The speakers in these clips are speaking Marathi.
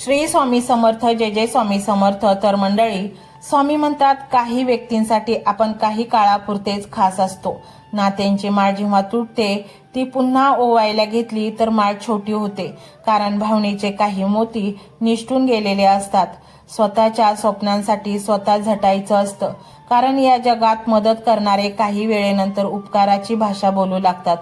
श्री स्वामी समर्थ. जय जय स्वामी समर्थ. तर मंडळी, स्वामी म्हणतात काही व्यक्तींसाठी आपण काही काळापुरतेच खास असतो. नात्यांची माळ जेव्हा तुटते ती पुन्हा ओवायला घेतली तर माळ छोटी होते, कारण भावनेचे काही मोती निष्ठून गेलेले असतात. स्वतःच्या स्वप्नांसाठी स्वतः झटायचं असतं, कारण या जगात मदत करणारे काही वेळेनंतर उपकाराची भाषा बोलू लागतात.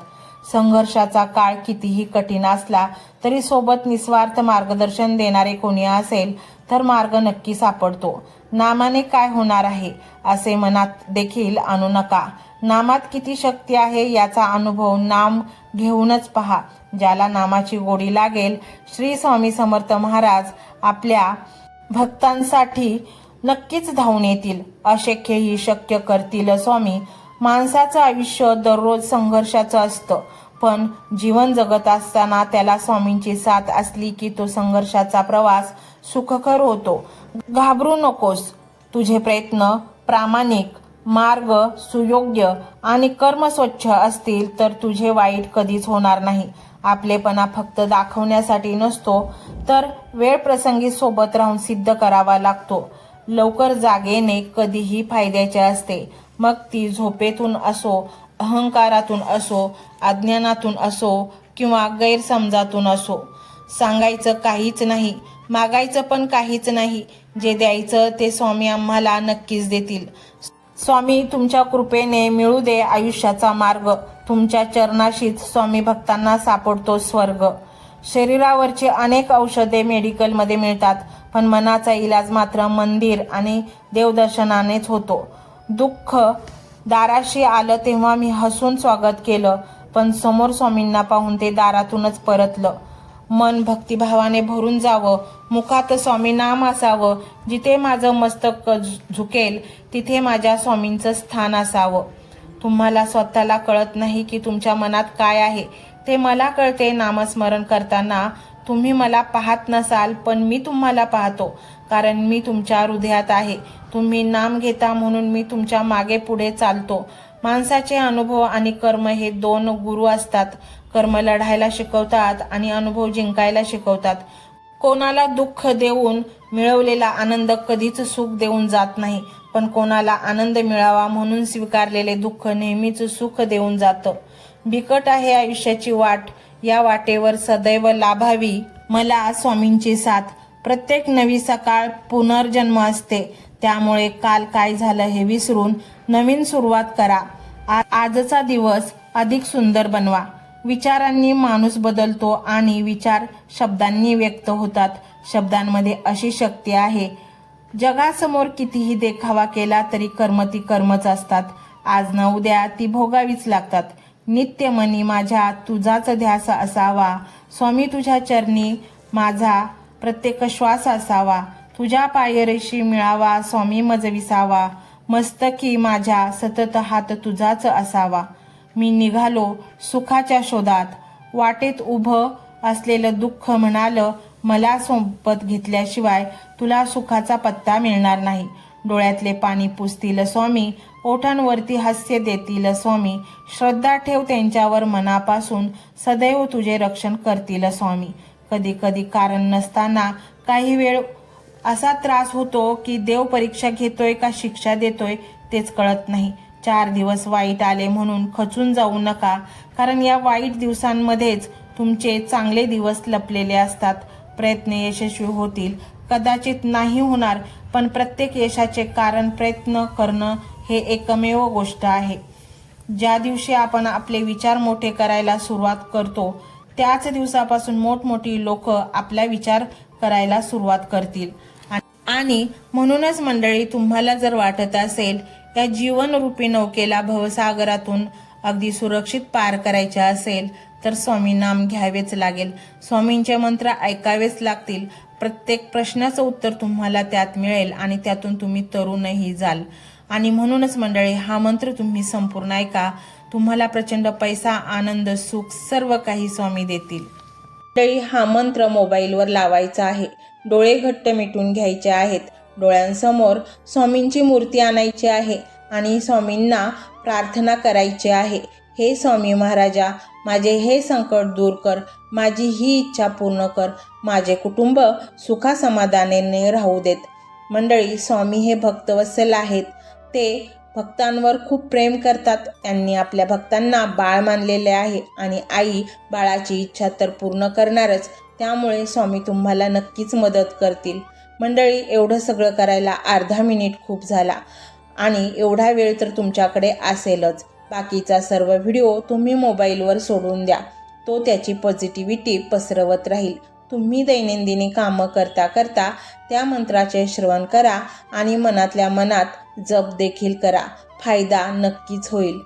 संघर्षाचा काळ कितीही कठीण असला तरी सोबत निस्वार्थ मार्गदर्शन देणारे कोणी असेल तर मार्ग नक्की सापडतो. नामाने काय होणार आहे असे मनात देखील आणू नका. नामात किती शक्ती आहे याचा अनुभव नाम घेऊनच पहा. ज्याला नामाची गोडी लागेल, श्री स्वामी समर्थ महाराज आपल्या भक्तांसाठी नक्कीच धावून येतील. अशक्य ही शक्य करतील स्वामी. माणसाचं आयुष्य दररोज संघर्षाचं असतं, पण जीवन जगत असताना त्याला स्वामींची साथ असली की तो संघर्षाचा प्रवास सुखकर होतो. घाबरू नकोस. तुझे प्रयत्न प्रामाणिक, मार्ग सुयोग्य आणि कर्म स्वच्छ असतील तर तुझे वाईट कधीच होणार नाही. आपलेपणा फक्त दाखवण्यासाठी नसतो, तर वेळ प्रसंगी सोबत राहून सिद्ध करावा लागतो. लवकर जागे येणे कधीही फायद्याचे असते, मग ती झोपेतून असो, अहंकारातून असो, अज्ञानातून असो किंवा गैरसमजातून असो. सांगायचं काहीच नाही, मागायचं पण काहीच नाही. जे द्यायचं ते स्वामी आम्हाला नक्कीच देतील. स्वामी तुमच्या कृपेने मिळू दे आयुष्याचा मार्ग. तुमच्या चरणाशीच स्वामी भक्तांना सापडतो स्वर्ग. शरीरावरची अनेक औषधे मेडिकलमध्ये मिळतात, पण मनाचा इलाज मात्र मंदिर आणि देवदर्शनानेच होतो. दुःख दाराशी आलं तेव्हा मी हसून स्वागत केलं, पण समोर स्वामींना पाहून ते दारातूनच परतलं. मन भक्तिभावाने भरून जावं, मुखात स्वामी नाम असावं. जिथे माझं मस्तक झुकेल तिथे माझ्या स्वामींचं स्थान असावं. तुम्हाला स्वतःला कळत नाही की तुमच्या मनात काय आहे, ते मला कळते. नामस्मरण करताना तुम्ही मला पाहत नसाल, पण मी तुम्हाला पाहतो, कारण मी तुमच्या हृदयात आहे. तुम्ही नाम घेता म्हणून मी तुमच्या मागे पुढे चालतो. माणसाचे अनुभव आणि कर्म हे दोन गुरु असतात. कर्म लढायला शिकवतात आणि अनुभव जिंकायला शिकवतात. कोणाला दुःख देऊन मिळवलेला आनंद कधीच सुख देऊन जात नाही, पण कोणाला आनंद मिळावा म्हणून स्वीकारलेले दुःख नेहमीच सुख देऊन जातं. बिकट आहे आयुष्याची वाट, या वाटेवर सदैव लाभावी मला स्वामींची साथ. प्रत्येक नवी सकाळ पुनर्जन्म असते, त्यामुळे काल काय झालं हे विसरून नवीन सुरुवात करा. आजचा दिवस अधिक सुंदर बनवा. विचारांनी माणूस बदलतो आणि विचार शब्दांनी व्यक्त होतात. शब्दांमध्ये अशी शक्ती आहे. जगासमोर कितीही देखावा केला तरी कर्म ती कर्मच असतात. आज ना उद्या ती भोगावीच लागतात. नित्य मनी माझ्या तुझाच ध्यास असावा. स्वामी तुझ्या चरणी माझा प्रत्येक श्वास असावा. तुझ्या पायरीशी मिळावा स्वामी मज विसावा. मस्तकी माझ्या सतत हात तुझाच असावा. मी निघालो सुखाच्या शोधात. वाटेत उभं असलेलं दुःख म्हणालं, मला सोबत घेतल्याशिवाय तुला सुखाचा पत्ता मिळणार नाही. डोळ्यातले पाणी पुसतील स्वामी, ओठांवरती हास्य देतील स्वामी. श्रद्धा ठेव त्यांच्यावर मनापासून, सदैव तुझे रक्षण करतील स्वामी. कधी कधी कारण नसताना काही वेळ असा त्रास होतो की देव परीक्षा घेतोय का शिक्षा देतोय तेच कळत नाही. 4 दिवस वाईट आले म्हणून खचून जाऊ नका, कारण या वाईट दिवसांमध्येच तुमचे चांगले दिवस लपलेले असतात. प्रयत्न यशस्वी होतील, कदाचित नाही होणार, पण प्रत्येक यशाचे कारण प्रयत्न करणं हे एकमेव गोष्ट आहे. ज्या दिवशी आपण आपले विचार मोठे करायला सुरुवात करतो त्याच दिवसापासून मोठमोठी लोक आपला विचार करायला सुरुवात करतील. आणि म्हणूनच मंडळी, तुम्हाला जर वाटत असेल या जीवनरूपी नौकेला भवसागरातून अगदी सुरक्षित पार करायचे असेल तर स्वामी नाम घ्यावेच लागेल. स्वामींचे मंत्र ऐकावेच लागतील. प्रत्येक प्रश्नाचं उत्तर तुम्हाला त्यात मिळेल आणि त्यातून तुम्ही तरुणही जाल. आणि म्हणूनच मंडळी, हा मंत्र तुम्ही संपूर्ण ऐका. तुम्हाला प्रचंड पैसा, आनंद, सुख सर्व काही स्वामी देतील. मंडळी, हा मंत्र मोबाईलवर लावायचा आहे. डोळे घट्ट मिटून घ्यायचे आहेत. डोळ्यांसमोर स्वामींची मूर्ती आणायची आहे आणि स्वामींना प्रार्थना करायची आहे. हे स्वामी महाराजा, माझे हे संकट दूर कर, माझी ही इच्छा पूर्ण कर, माझे कुटुंब सुखासमाधानाने राहू देत. मंडळी, स्वामी हे भक्तवत्सल आहेत. ते भक्तांवर खूप प्रेम करतात. त्यांनी आपल्या भक्तांना बाळ मानलेले आहे आणि आई बाळाची इच्छा तर पूर्ण करणारच. त्यामुळे स्वामी तुम्हाला नक्कीच मदत करतील. मंडळी, एवढं सगळं करायला अर्धा मिनिट खूप झाला आणि एवढा वेळ तर तुमच्याकडे असेलच. बाकीचा सर्व व्हिडिओ तुम्ही मोबाईलवर सोडून द्या. तो त्याची पॉझिटिव्हिटी पसरवत राहील. तुम्ही दैनंदिनी कामं करता करता त्या मंत्राचे श्रवण करा आणि मनातल्या मनात जप देखील करा. फायदा नक्कीच होईल.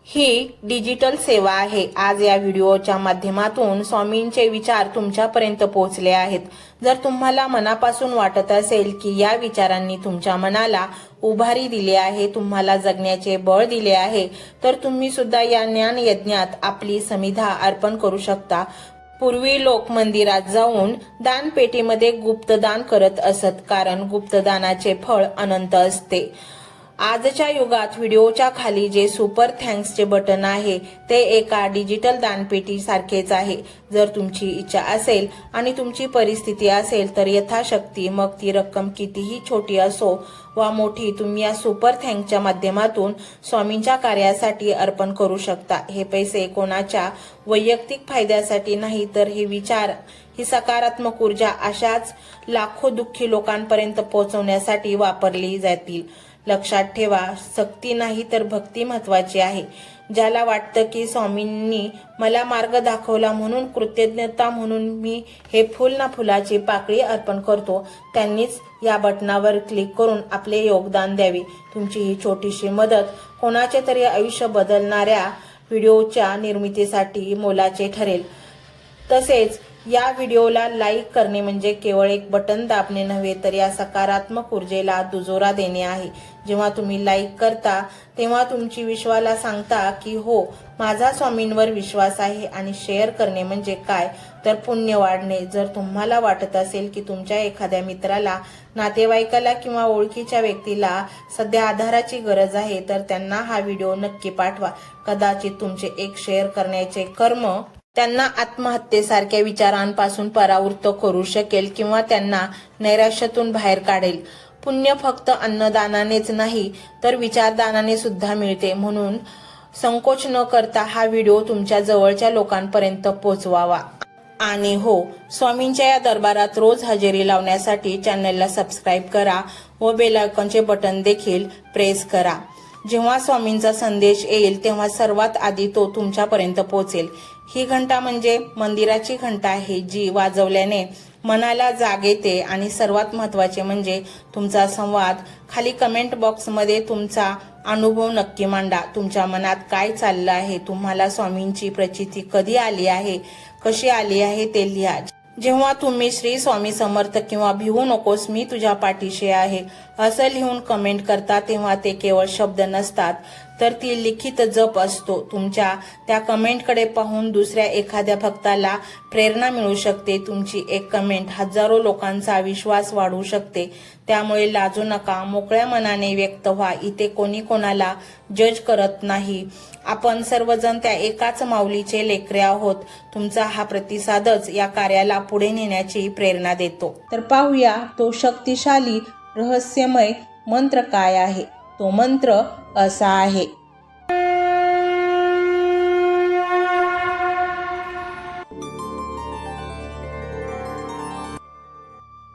ही डिजिटल सेवा आहे. आज या व्हिडिओच्या माध्यमातून स्वामींचे विचार तुमच्यापर्यंत पोहोचले आहेत. जर तुम्हाला मनापासून वाटत असेल की या विचारांनी तुमच्या मनाला उभारी दिली आहे, तुम्हाला जगण्याचे बळ दिले आहे, तर तुम्ही सुद्धा या ज्ञान यज्ञात आपली समिधा अर्पण करू शकता. पूर्वी लोक मंदिरात जाऊन दानपेटीमध्ये गुप्तदान करत असत, कारण गुप्तदानाचे फळ अनंत असते. आजच्या युगात व्हिडिओच्या खाली जे सुपर थँक्सचे बटन आहे ते एका डिजिटल दानपेटी सारखेच आहे. जर तुमची इच्छा असेल आणि तुमची परिस्थिती असेल तर यथाशक्ती, मग ती रक्कम कितीही छोटी असो वा मोठी, तुम्ही या सुपर थँक्सच्या माध्यमातून स्वामींच्या कार्यासाठी अर्पण करू शकता. हे पैसे कोणाच्या वैयक्तिक फायद्यासाठी नाही, तर हे विचार, ही सकारात्मक ऊर्जा अशाच लाखो दुःखी लोकांपर्यंत पोहोचवण्यासाठी वापरली जातील. लक्षात ठेवा, सक्ती नाही तर भक्ती महत्वाची आहे. ज्याला वाटतं की स्वामींनी मला मार्ग दाखवला म्हणून कृतज्ञता म्हणून मी हे फुल ना फुलाची पाकळी अर्पण करतो, त्यांनीच या बटनावर क्लिक करून आपले योगदान द्यावे. तुमची ही छोटीशी मदत कोणाचे तरी आयुष्य बदलणाऱ्या व्हिडिओच्या निर्मितीसाठी मोलाचे ठरेल. तसेच या व्हिडिओला लाईक करणे म्हणजे केवळ एक बटन दाबणे नव्हे, तर या सकारात्मक ऊर्जेला दुजोरा देणे आहे. जेव्हा तुम्ही लाईक करता तेव्हा तुमची विश्वाला सांगता की हो, माझा स्वामींवर विश्वास आहे. आणि शेअर करणे म्हणजे काय, तर पुण्य वाढणे. जर तुम्हाला वाटत असेल की तुमच्या एखाद्या मित्राला, नातेवाईकाला किंवा ओळखीच्या व्यक्तीला सध्या आधाराची गरज आहे, तर त्यांना हा व्हिडिओ नक्की पाठवा. कदाचित तुमचे एक शेअर करण्याचे कर्म त्यांना आत्महत्येसारख्या विचारांपासून परावृत्त करू शकेल किंवा त्यांना नैराश्यातून बाहेर काढेल. पुण्य फक्त अन्नदानानेच नाही तर विचारदानाने सुद्धा मिळते. म्हणून संकोच न करता हा व्हिडिओ तुमच्या जवळच्या लोकांपर्यंत पोहोचवावा. आणि हो, स्वामींच्या या दरबारात रोज हजेरी लावण्यासाठी चॅनलला सबस्क्राईब करा व बेल आयकॉनचे बटन देखील प्रेस करा. जेव्हा स्वामींचा संदेश येईल तेव्हा सर्वात आधी तो तुमच्यापर्यंत पोहोचेल. ही घंटा म्हणजे मंदिराची घंटा आहे, जी वाजवल्याने मनाला जाग येते. आणि सर्वात महत्त्वाचे म्हणजे तुमचा संवाद. खाली कमेंट बॉक्समध्ये तुमचा अनुभव नक्की मांडा. तुमच्या मनात काय चाललं आहे, तुम्हाला स्वामींची प्रचिती कधी आली आहे, कशी आली आहे ते लिहा. जेव्हा तुम्ही श्री स्वामी समर्थ किंवा भिवू नकोस मी तुझ्या पाठीशी आहे असं लिहून कमेंट करता, तेव्हा ते केवळ शब्द नसतात, तर ती लिखित जप असतो. तुमच्या त्या कमेंटकडे पाहून दुसऱ्या एखाद्या भक्ताला प्रेरणा मिळू शकते. तुमची एक कमेंट हजारो लोकांचा विश्वास वाढवू शकते. त्यामुळे लाजू नका, मोकळ्या मनाने व्यक्त व्हा. इथे कोणी कोणाला जज करत नाही. आपण सर्वजण त्या एकाच माऊलीचे लेकरे आहोत. तुमचा हा प्रतिसादच या कार्याला पुढे नेण्याची प्रेरणा देतो. तर पाहूया तो शक्तिशाली रहस्यमय मंत्र काय आहे. तो मंत्र असा आहे.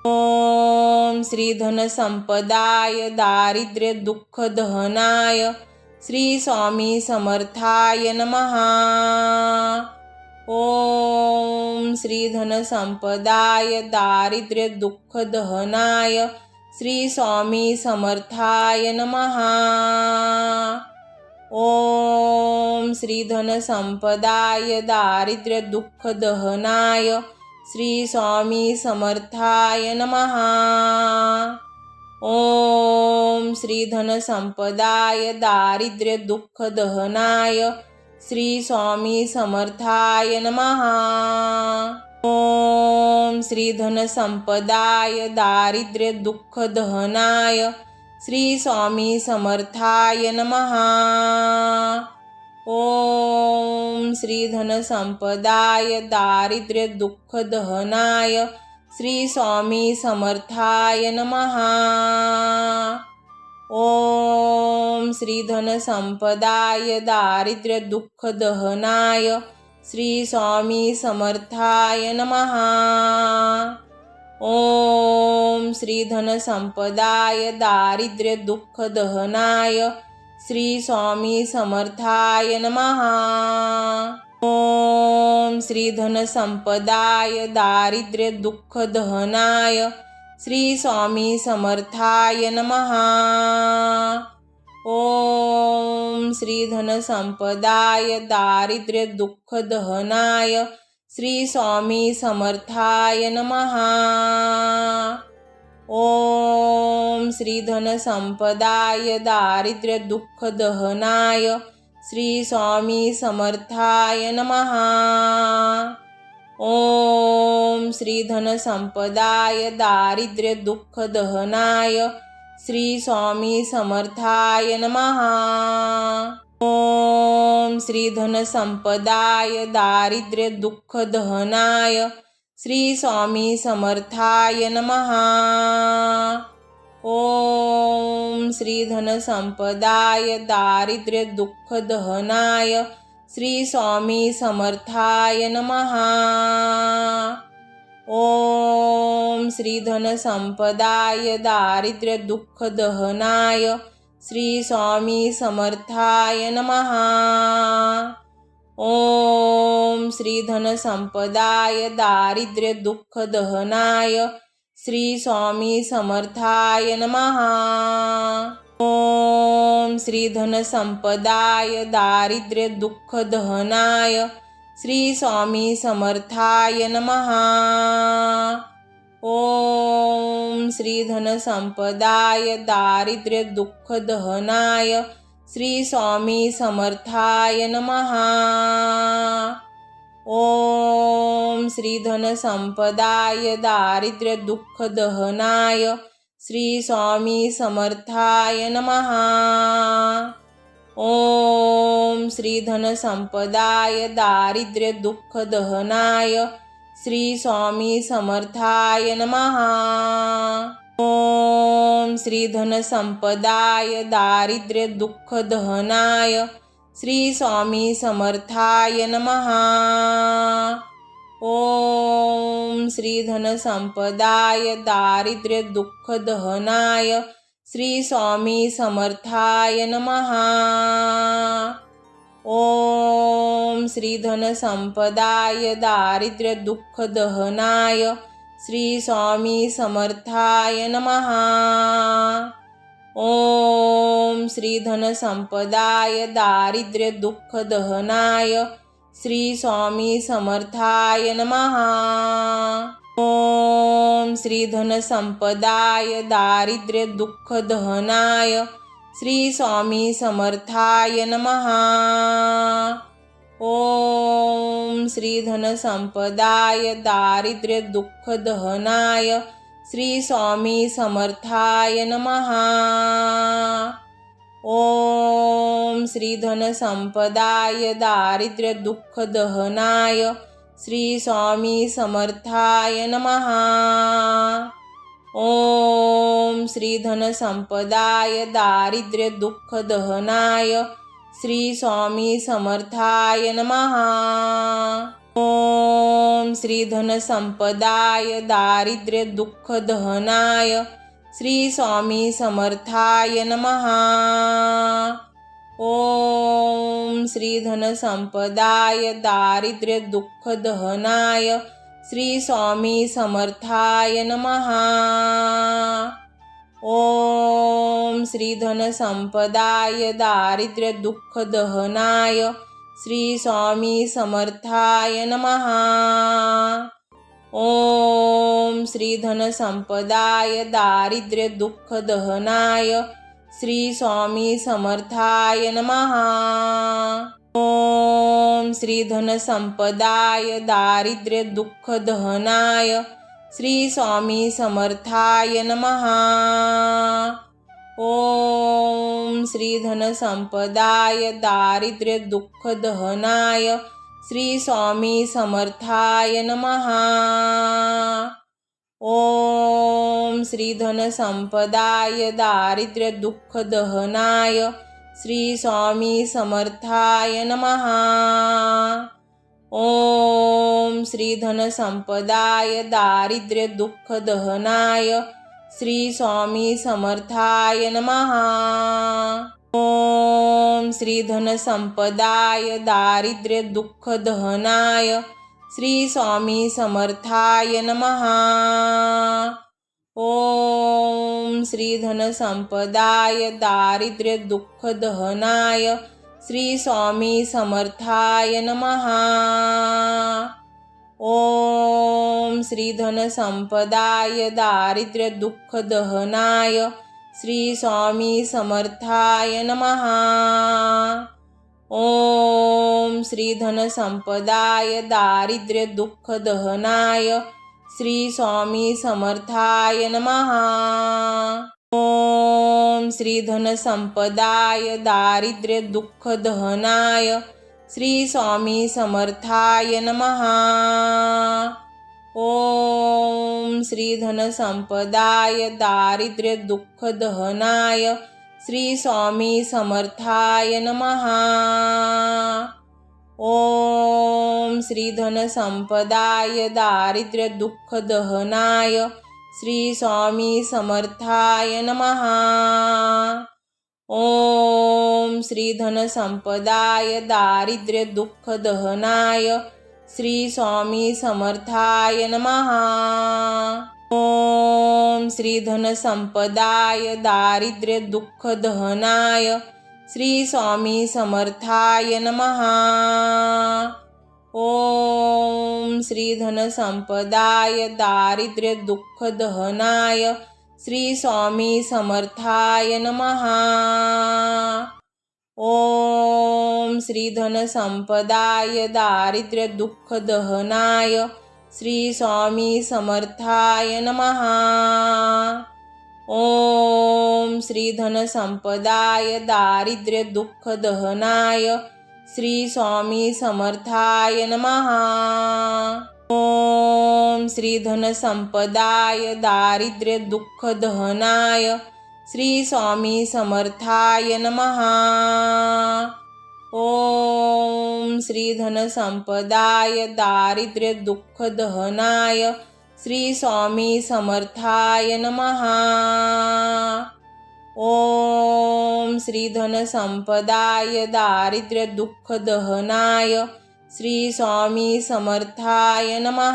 ओम श्री धन संपदाय दारिद्र्य दुःख दहनाय श्री स्वामी समर्थाय नमः. ओम श्री धन संपदाय दारिद्र्य दुःख दहनाय श्री स्वामी समर्थाय नमः. ओम श्री धन संपदाय दारिद्र्य दुःख दहनाय श्री स्वामी समर्थाय नमः. ओम श्री धन संपदाय दारिद्र्य दुःख दहनाय श्री स्वामी समर्थाय नमः. ओम श्री धन संपदाय दारिद्र्य दुःख दहनाय श्री स्वामी समर्थाय नमः. ओम श्री धनसंपदाय दारिद्र्य दुःख दहनाय श्री स्वामी समर्थाय नमः। ओम श्री धनसंपदाय दारिद्र्य दुःख दहनाय श्री स्वामी समर्थाय नमः। ओम श्री धनसंपदाय दारिद्र्य दुःख दहनाय श्री स्वामी समर्थाय नमः। ओम श्री धनसंपदाय दारिद्र्य दुःख दहनाय श्री स्वामी समर्थाय नमः। ओम श्री धनसंपदाय दारिद्र्य दुःख दहनाय श्री स्वामी समर्थाय नमः। ओम श्री धनसंपदाय दारिद्र्य दुःख दहनाय श्री स्वामी समर्थाय नमः। ओम श्री धनसंपदाय दारिद्र्य दुःख दहनाय श्री स्वामी समर्थाय नमः। ओम श्री धनसंपदाय दारिद्र्य दुःख दहनाय श्री स्वामी समर्थाय नमः। ओम श्री धनसंपदाय दारिद्र्य दुःख दहनाय श्री स्वामी समर्थाय नमः। ओम श्री धनसंपदाय दारिद्र्य दुःख दहनाय श्री स्वामी समर्थाय नमः। ओम श्री धनसंपदाय दारिद्र्य दुःख दहनाय श्री स्वामी समर्थाय नमः। ओम श्री धनसंपदाय दारिद्र्य दुःख दहनाय श्री स्वामी समर्थाय नमः। ओम श्री धनसंपदाय दारिद्र्य दुःख दहनाय श्री स्वामी समर्थाय नमः। ओम श्री धनसंपदाय दारिद्र्य दुःख दहनाय श्री स्वामी समर्थाय नमः। ओम श्री धनसंपदाय दारिद्र्य दुःख दहनाय श्री स्वामी समर्थाय नमः। ओम श्री धनसंपदाय दारिद्र्य दुःख दहनाय श्री स्वामी समर्थाय नमः। ओम श्री धनसंपदाय दारिद्र्य दुःख दहनाय श्री स्वामी समर्थाय नमः। ओम श्री धनसंपदाय दारिद्र्य दुःख दहनाय श्री स्वामी समर्थाय नमः। ओम श्री धनसंपदाय दारिद्र्य दुःख दहनाय श्री स्वामी समर्थाय नमः। ओम श्री धनसंपदाय दारिद्र्य दुःख दहनाय श्री स्वामी समर्थाय नमः। ओम श्री धनसंपदाय दारिद्र्य दुःख दहनाय श्री स्वामी समर्थाय नमः। ओम श्री धनसंपदाय दारिद्र्य दुःख दहनाय श्री स्वामी समर्थाय नमः। ओम श्री धनसंपदाय दारिद्र्य दुःख दहनाय श्री स्वामी समर्थाय नमः। ओम श्री धनसंपदाय दारिद्र्य दुःख दहनाय श्री स्वामी समर्थाय नमः। ओम श्री धनसंपदाय दारिद्र्य दुःख दहनाय श्री स्वामी समर्थाय नमः। ओम श्री धनसंपदाय दारिद्र्य दुःख दहनाय श्री स्वामी समर्थाय नमः। ओम श्री धनसंपदाय दारिद्र्य दुःख दहनाय श्री स्वामी समर्थाय नमः। ओम श्री धनसंपदाय दारिद्र्य दुःख दहनाय श्री स्वामी समर्थाय नमः। ओम श्री धनसंपदाय दारिद्र्य दुःख दहनाय श्री स्वामी समर्थाय नमः। ओम श्री धनसंपदाय दारिद्र्य दुःख दहनाय श्री स्वामी समर्थाय नमः। ओम श्री धनसंपदाय दारिद्र्य दुःख दहनाय श्री स्वामी समर्थाय नमः। ओम श्री धनसंपदाय दारिद्र्य दुःख दहनाय श्री स्वामी समर्थाय नमः। ओम श्री धनसंपदाय दारिद्र्य दुःख दहनाय श्री स्वामी समर्थाय नमः। ओम श्री धनसंपदाय दारिद्र्य दुःख दहनाय श्री स्वामी समर्थाय नमः। ओम श्री धनसंपदाय दारिद्र्य दुःख दहनाय श्री स्वामी समर्थाय नमः। ओम श्री धनसंपदाय दारिद्र्य दुःख दहनाय श्री स्वामी समर्थाय नमः। ओम श्री धनसंपदाय दारिद्र्य दुःख दहनाय श्री स्वामी समर्थाय नमः। ओम श्री धनसंपदाय दारिद्र्य दुःख दहनाय श्री स्वामी समर्थाय नमः। ओम श्री धनसंपदाय दारिद्र्य दुःख दहनाय श्री स्वामी समर्थाय नमः। ओम श्री धनसंपदाय दारिद्र्य दुःख दहनाय श्री स्वामी समर्थाय नमः। ओम श्री धनसंपदाय दारिद्र्य दुःख दहनाय श्री स्वामी समर्थाय नमः। ओम श्री धनसंपदाय दारिद्र्य दुःख दहनाय श्री स्वामी समर्थाय नमः। ओम श्री धनसंपदाय दारिद्र्य दुःख दहनाय श्री स्वामी समर्थाय नमः। ओम श्री धनसंपदाय दारिद्र्य दुःख दहनाय श्री स्वामी समर्थाय नमः। ओम श्री धनसंपदाय दारिद्र्य दुःख दहनाय श्री स्वामी समर्थाय नमः। ओम श्री धनसंपदाय दारिद्र्य दुःख दहनाय श्री स्वामी समर्थाय नमः।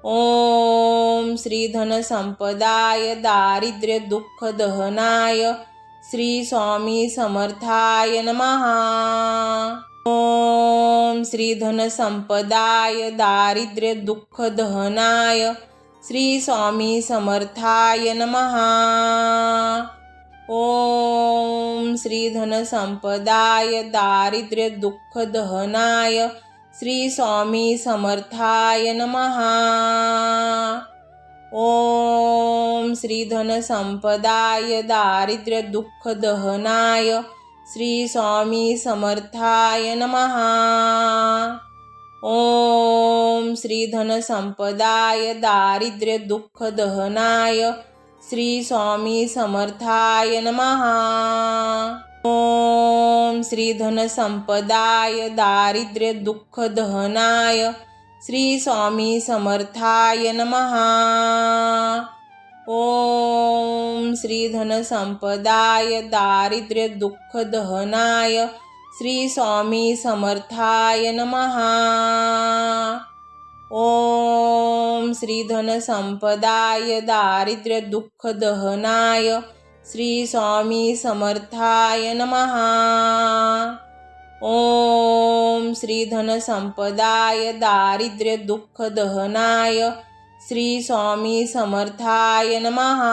ओम श्री धनसंपदाय दारिद्र्य दुःख दहनाय श्री स्वामी समर्थाय नमः। ओम श्री धनसंपदाय दारिद्र्य दुःख दहनाय श्री स्वामी समर्थाय नमः। ओम श्री धनसंपदाय दारिद्र्य दुःख दहनाय श्री स्वामी समर्थाय नमः। ओम श्री धनसंपदाय दारिद्र्य दुःख दहनाय श्री स्वामी समर्थाय नमः। ओम श्री धनसंपदाय दारिद्र्य दुःख दहनाय श्री स्वामी समर्थाय नमः। ओम श्री धनसंपदाय दारिद्र्य दुःख दहनाय श्री स्वामी समर्थाय नमः। ओम श्री धनसंपदाय दारिद्र्य दुःख दहनाय श्री स्वामी समर्थाय नमः। ओम श्री धनसंपदाय दारिद्र्य दुःख दहनाय श्री स्वामी समर्थाय नमः। ओम श्री धनसंपदाय दारिद्र्य दुःख दहनाय श्री स्वामी समर्थाय नमः।